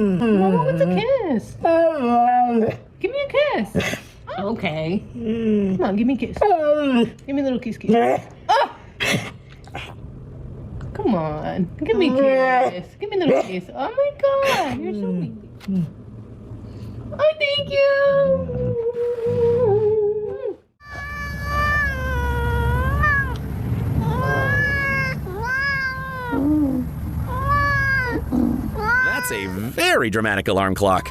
Mama wants a kiss. Give me a kiss. Okay. Come on, give me a kiss. Give me a little kiss. Oh! Come on. Give me a kiss. Give me a little kiss. Oh my God. You're so sweet. Oh, thank you. That's a very dramatic alarm clock.